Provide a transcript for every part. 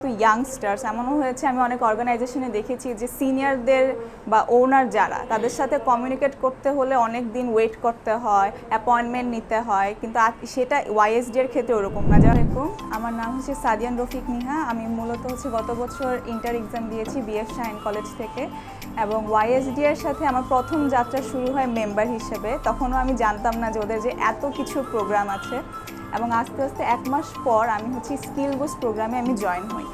Youngsters এমনও হয়েছে, আমি অনেক অর্গানাইজেশনে দেখেছি যে সিনিয়রদের বা ওনার যারা তাদের সাথে কমিউনিকেট করতে হলে অনেক দিন ওয়েট করতে হয়, অ্যাপয়েন্টমেন্ট নিতে হয়, কিন্তু সেটা ওয়াইএসডি এর ক্ষেত্রে ওরকম না। যেরকম আমার নাম হচ্ছে সাদিয়ান রফিক নিহা, আমি মূলত গত বছর ইন্টার এক্সাম দিয়েছি বিএফ শাহিন কলেজ থেকে, এবং ওয়াইএসডি এর সাথে আমার প্রথম যাত্রা শুরু হয় মেম্বার হিসেবে। তখনও আমি জানতাম না যে ওদের যে এত কিছু প্রোগ্রাম আছে, এবং আস্তে আস্তে 1 মাস পর আমি স্কিল বুস্ট প্রোগ্রামে আমি জয়েন হই,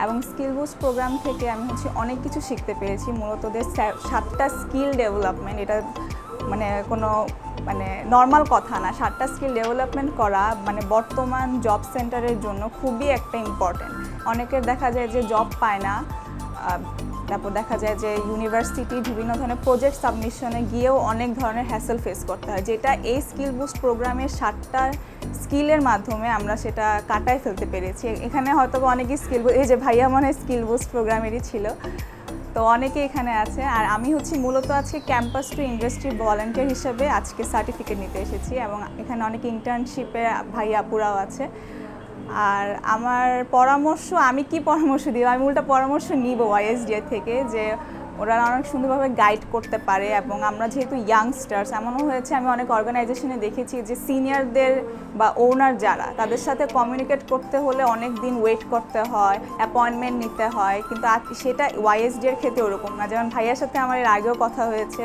এবং স্কিল বুস্ট প্রোগ্রাম থেকে আমি অনেক কিছু শিখতে পেরেছি। মূলত ওদের 7টা স্কিল ডেভেলপমেন্ট, এটা কোনো নর্মাল কথা না। 7টা স্কিল ডেভেলপমেন্ট করা বর্তমান জব সেন্টারের জন্য খুবই একটা ইম্পর্টেন্ট। অনেকের দেখা যায় যে জব পায় না, তারপর দেখা যায় যে ইউনিভার্সিটি বিভিন্ন ধরনের প্রজেক্ট সাবমিশনে গিয়েও অনেক ধরনের হ্যাসেল ফেস করতে হয়, যেটা এই স্কিল বুস্ট প্রোগ্রামের 7টা স্কিলের মাধ্যমে আমরা সেটা কাটায় ফেলতে পেরেছি। এখানে হয়তো অনেকেই এই যে ভাইয়া মনে হয় স্কিল বুস্ট প্রোগ্রামেরই ছিল, তো অনেকে এখানে আছে। আর আমি মূলত আজকে ক্যাম্পাস টু ইন্ডাস্ট্রি ভলান্টিয়ার হিসেবে আজকে সার্টিফিকেট নিতে এসেছি, এবং এখানে অনেক ইন্টার্নশিপে ভাই আপুরাও আছে। আর আমার পরামর্শ, আমি কি পরামর্শ দিব, আমি উল্টা পরামর্শ নিব ওয়াইএসডি থেকে, যে ওরা অনেক সুন্দরভাবে গাইড করতে পারে। এবং আমরা যেহেতু ইয়াংস্টার্স, এমনও হয়েছে আমি অনেক অর্গানাইজেশনে দেখেছি যে সিনিয়রদের বা ওনার যারা তাদের সাথে কমিউনিকেট করতে হলে অনেক দিন ওয়েট করতে হয়, অ্যাপয়েন্টমেন্ট নিতে হয়, কিন্তু সেটা ওয়াইএসডি এর ক্ষেত্রে ওরকম না। যেমন ভাইয়ার সাথে আমার এর আগেও কথা হয়েছে,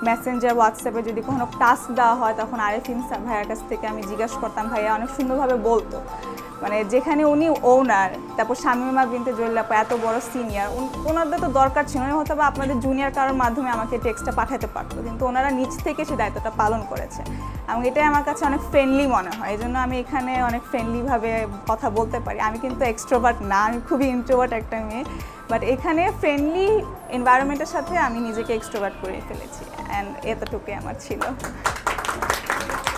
মেসেঞ্জার হোয়াটসঅ্যাপে যদি কোনো টাস্ক দেওয়া হয়, তখন আরেফিন ভাইয়ার কাছ থেকে আমি জিজ্ঞাসা করতাম, ভাইয়া অনেক সুন্দরভাবে বলতো। যেখানে উনি ওনার, তারপর শামিমা বিনতে জলিলাপা এত বড় সিনিয়র, ওনাদের তো দরকার ছিল না, হয়তো বা আপনাদের জুনিয়র কারোর মাধ্যমে আমাকে টেক্সটটা পাঠাতে পারতো, কিন্তু ওনারা নিজ থেকে সেই দায়িত্বটা পালন করেছে, এবং এটাই আমার কাছে অনেক ফ্রেন্ডলি মনে হয়। এই জন্য আমি এখানে অনেক ফ্রেন্ডলিভাবে কথা বলতে পারি। আমি কিন্তু এক্সট্রোভার্ট না, আমি খুবই ইন্ট্রোভার্ট একটা মেয়ে, বাট এখানে ফ্রেন্ডলি এনভায়রনমেন্টের সাথে আমি নিজেকে এক্সট্রোভার্ট করে ফেলেছি, অ্যান্ড এতটুকুই আমার ছিল।